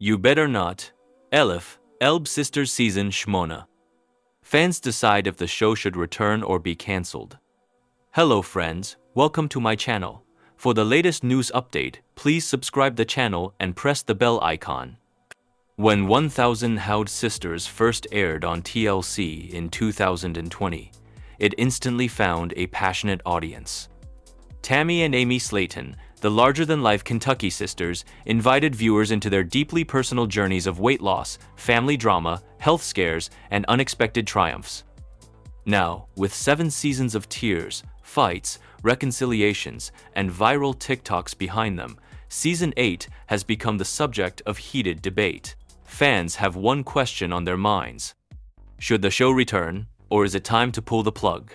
You better not. Elif, Elb Sisters Season Shmona. Fans decide if the show should return or be cancelled. Hello friends, welcome to my channel. For the latest news update, please subscribe the channel and press the bell icon. When 1000 Howd Sisters first aired on TLC in 2020, it instantly found a passionate audience. Tammy and Amy Slayton, the larger-than-life Kentucky sisters, invited viewers into their deeply personal journeys of weight loss, family drama, health scares, and unexpected triumphs. Now, with 7 seasons of tears, fights, reconciliations, and viral TikToks behind them, Season 8 has become the subject of heated debate. Fans have one question on their minds. Should the show return, or is it time to pull the plug?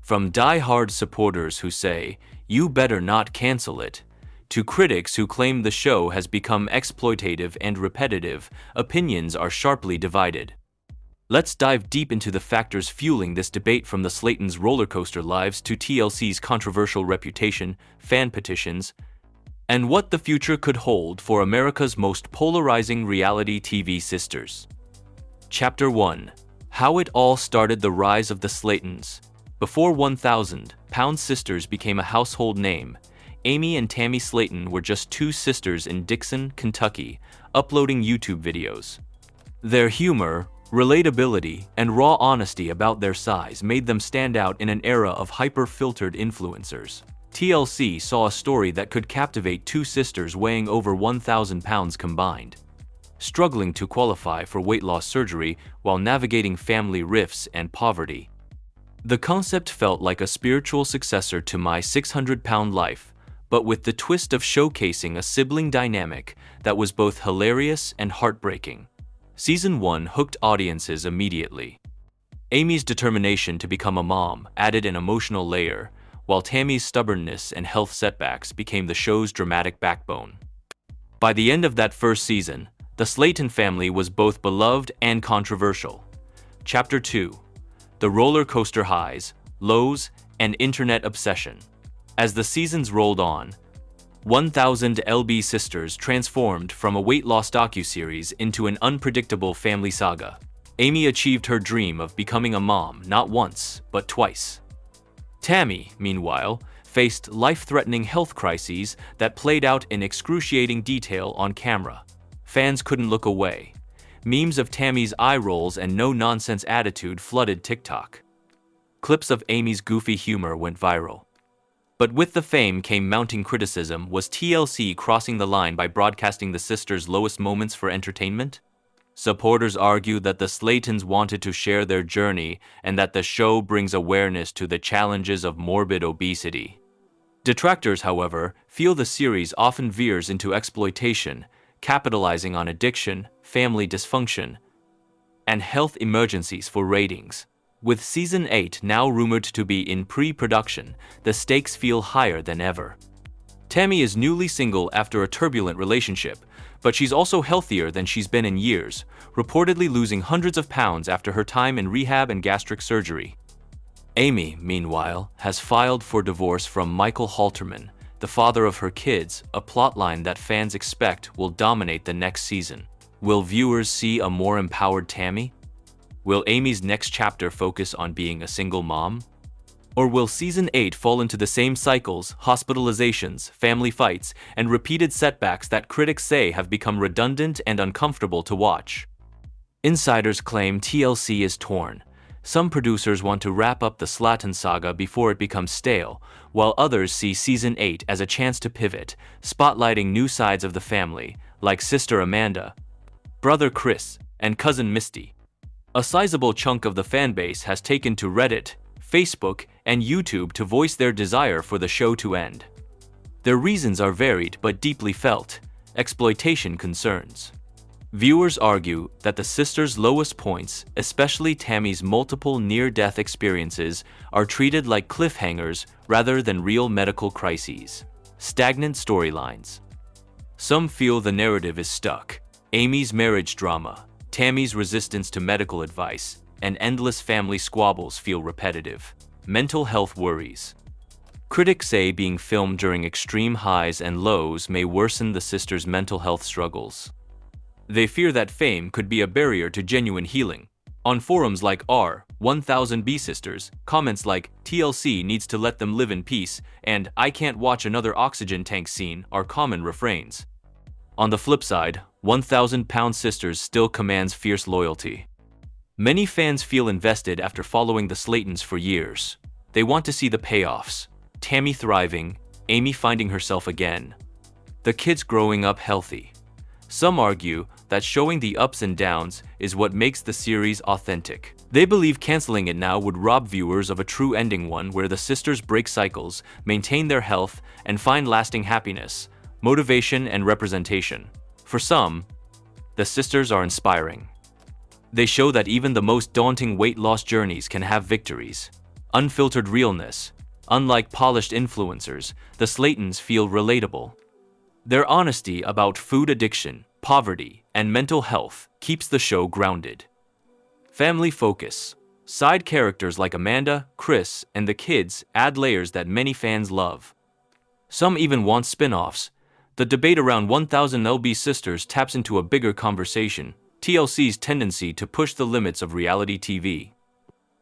From die-hard supporters who say, "You better not cancel it," to critics who claim the show has become exploitative and repetitive, opinions are sharply divided. Let's dive deep into the factors fueling this debate, from the Slaytons' rollercoaster lives to TLC's controversial reputation, fan petitions, and what the future could hold for America's most polarizing reality TV sisters. Chapter 1. How it all started: the rise of the Slaytons. Before 1000 Pound Sisters became a household name, Amy and Tammy Slayton were just 2 sisters in Dixon, Kentucky, uploading YouTube videos. Their humor, relatability, and raw honesty about their size made them stand out in an era of hyper-filtered influencers. TLC saw a story that could captivate 2 sisters weighing over 1,000 pounds combined, struggling to qualify for weight loss surgery while navigating family rifts and poverty. The concept felt like a spiritual successor to My 600-Pound Life, but with the twist of showcasing a sibling dynamic that was both hilarious and heartbreaking. Season 1 hooked audiences immediately. Amy's determination to become a mom added an emotional layer, while Tammy's stubbornness and health setbacks became the show's dramatic backbone. By the end of that first season, the Slayton family was both beloved and controversial. Chapter 2. The roller coaster highs, lows, and internet obsession. As the seasons rolled on, 1000 LB Sisters transformed from a weight loss docuseries into an unpredictable family saga. Amy achieved her dream of becoming a mom not once, but twice. Tammy, meanwhile, faced life-threatening health crises that played out in excruciating detail on camera. Fans couldn't look away. Memes of Tammy's eye rolls and no-nonsense attitude flooded TikTok. Clips of Amy's goofy humor went viral. But with the fame came mounting criticism. Was TLC crossing the line by broadcasting the sisters' lowest moments for entertainment? Supporters argue that the Slaytons wanted to share their journey and that the show brings awareness to the challenges of morbid obesity. Detractors, however, feel the series often veers into exploitation, capitalizing on addiction, family dysfunction, and health emergencies for ratings. With Season 8 now rumored to be in pre-production, the stakes feel higher than ever. Tammy is newly single after a turbulent relationship, but she's also healthier than she's been in years, reportedly losing hundreds of pounds after her time in rehab and gastric surgery. Amy, meanwhile, has filed for divorce from Michael Halterman, the father of her kids, a plotline that fans expect will dominate the next season. Will viewers see a more empowered Tammy? Will Amy's next chapter focus on being a single mom? Or will Season 8 fall into the same cycles, hospitalizations, family fights, and repeated setbacks that critics say have become redundant and uncomfortable to watch? Insiders claim TLC is torn. Some producers want to wrap up the Slayton saga before it becomes stale, while others see Season 8 as a chance to pivot, spotlighting new sides of the family, like sister Amanda, brother Chris, and cousin Misty. A sizable chunk of the fanbase has taken to Reddit, Facebook, and YouTube to voice their desire for the show to end. Their reasons are varied but deeply felt: exploitation concerns. Viewers argue that the sisters' lowest points, especially Tammy's multiple near-death experiences, are treated like cliffhangers rather than real medical crises. Stagnant storylines. Some feel the narrative is stuck. Amy's marriage drama, Tammy's resistance to medical advice, and endless family squabbles feel repetitive. Mental health worries. Critics say being filmed during extreme highs and lows may worsen the sisters' mental health struggles. They fear that fame could be a barrier to genuine healing. On forums like r1000B Sisters, comments like TLC needs to let them live in peace and I can't watch another oxygen tank scene are common refrains. On the flip side, 1000-pound Sisters still commands fierce loyalty. Many fans feel invested after following the Slaytons for years. They want to see the payoffs. Tammy thriving, Amy finding herself again. The kids growing up healthy. Some argue that showing the ups and downs is what makes the series authentic. They believe canceling it now would rob viewers of a true ending, one where the sisters break cycles, maintain their health, and find lasting happiness, motivation, and representation. For some, the sisters are inspiring. They show that even the most daunting weight loss journeys can have victories. Unfiltered realness. Unlike polished influencers, the Slaytons feel relatable. Their honesty about food addiction, poverty, and mental health keeps the show grounded. Family focus. Side characters like Amanda, Chris, and the kids add layers that many fans love. Some even want spin-offs. The debate around 1000 Sisters taps into a bigger conversation, TLC's tendency to push the limits of reality TV.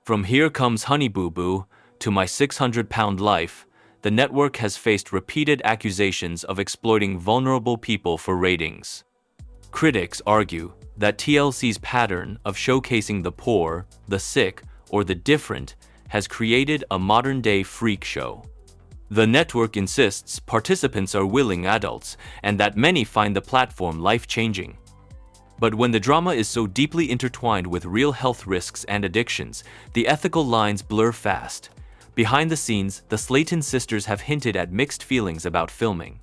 From Here Comes Honey Boo Boo to My 600-Pound Life, the network has faced repeated accusations of exploiting vulnerable people for ratings. Critics argue that TLC's pattern of showcasing the poor, the sick, or the different has created a modern-day freak show. The network insists participants are willing adults and that many find the platform life-changing. But when the drama is so deeply intertwined with real health risks and addictions, the ethical lines blur fast. Behind the scenes, the Slayton sisters have hinted at mixed feelings about filming.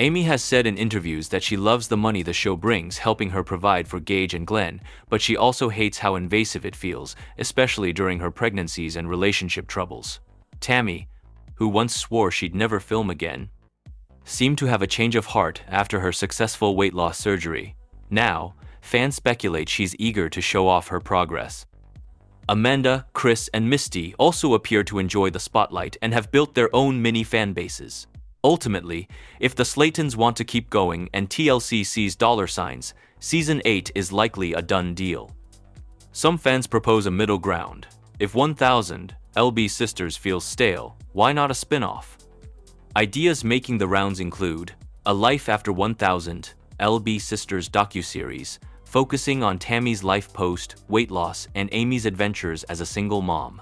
Amy has said in interviews that she loves the money the show brings, helping her provide for Gage and Glenn, but she also hates how invasive it feels, especially during her pregnancies and relationship troubles. Tammy, who once swore she'd never film again, seemed to have a change of heart after her successful weight loss surgery. Now, fans speculate she's eager to show off her progress. Amanda, Chris, and Misty also appear to enjoy the spotlight and have built their own mini fan bases. Ultimately, if the Slaytons want to keep going and TLC sees dollar signs, Season 8 is likely a done deal. Some fans propose a middle ground. If 1000 Sisters feels stale, why not a spin-off? Ideas making the rounds include A Life After 1000 Sisters docuseries, focusing on Tammy's life post, weight loss, and Amy's adventures as a single mom.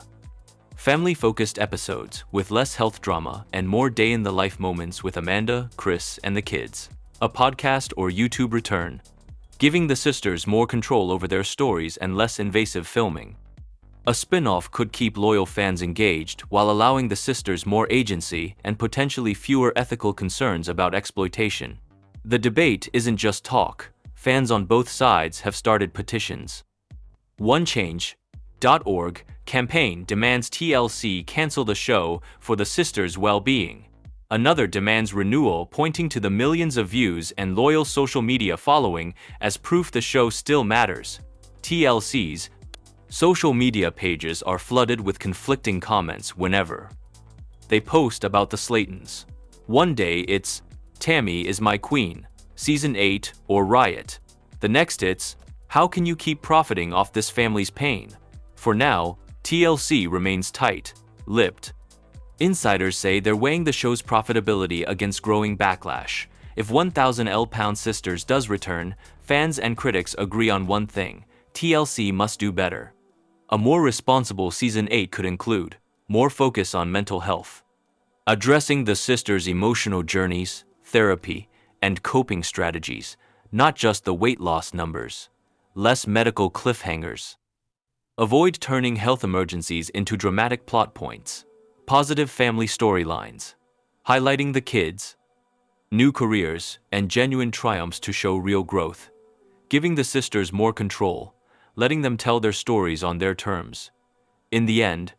Family-focused episodes with less health drama and more day-in-the-life moments with Amanda, Chris, and the kids. A podcast or YouTube return, giving the sisters more control over their stories and less invasive filming. A spin-off could keep loyal fans engaged while allowing the sisters more agency and potentially fewer ethical concerns about exploitation. The debate isn't just talk. Fans on both sides have started petitions. OneChange.org campaign demands TLC cancel the show for the sisters' well-being. Another demands renewal, pointing to the millions of views and loyal social media following as proof the show still matters. TLC's social media pages are flooded with conflicting comments whenever they post about the Slaytons. One day it's, "Tammy is my queen," Season 8, or Riot. The next it's, "How can you keep profiting off this family's pain?" For now, TLC remains tight-lipped. Insiders say they're weighing the show's profitability against growing backlash. If 1000 Sisters does return, fans and critics agree on one thing: TLC must do better. A more responsible Season 8 could include more focus on mental health, addressing the sisters' emotional journeys, therapy, and coping strategies, not just the weight loss numbers. Less medical cliffhangers. Avoid turning health emergencies into dramatic plot points. Positive family storylines, highlighting the kids, new careers, and genuine triumphs to show real growth. Giving the sisters more control, letting them tell their stories on their terms. In the end,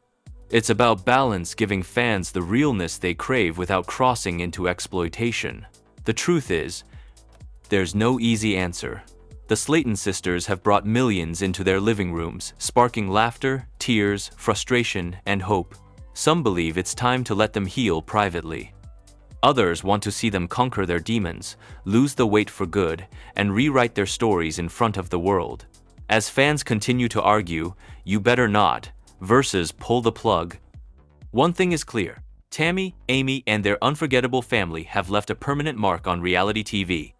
it's about balance, giving fans the realness they crave without crossing into exploitation. The truth is, there's no easy answer. The Slayton sisters have brought millions into their living rooms, sparking laughter, tears, frustration, and hope. Some believe it's time to let them heal privately. Others want to see them conquer their demons, lose the weight for good, and rewrite their stories in front of the world. As fans continue to argue, "You better not," versus "pull the plug," one thing is clear: Tammy, Amy, and their unforgettable family have left a permanent mark on reality TV.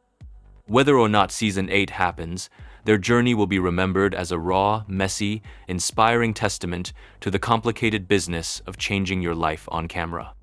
Whether or not Season 8 happens, their journey will be remembered as a raw, messy, inspiring testament to the complicated business of changing your life on camera.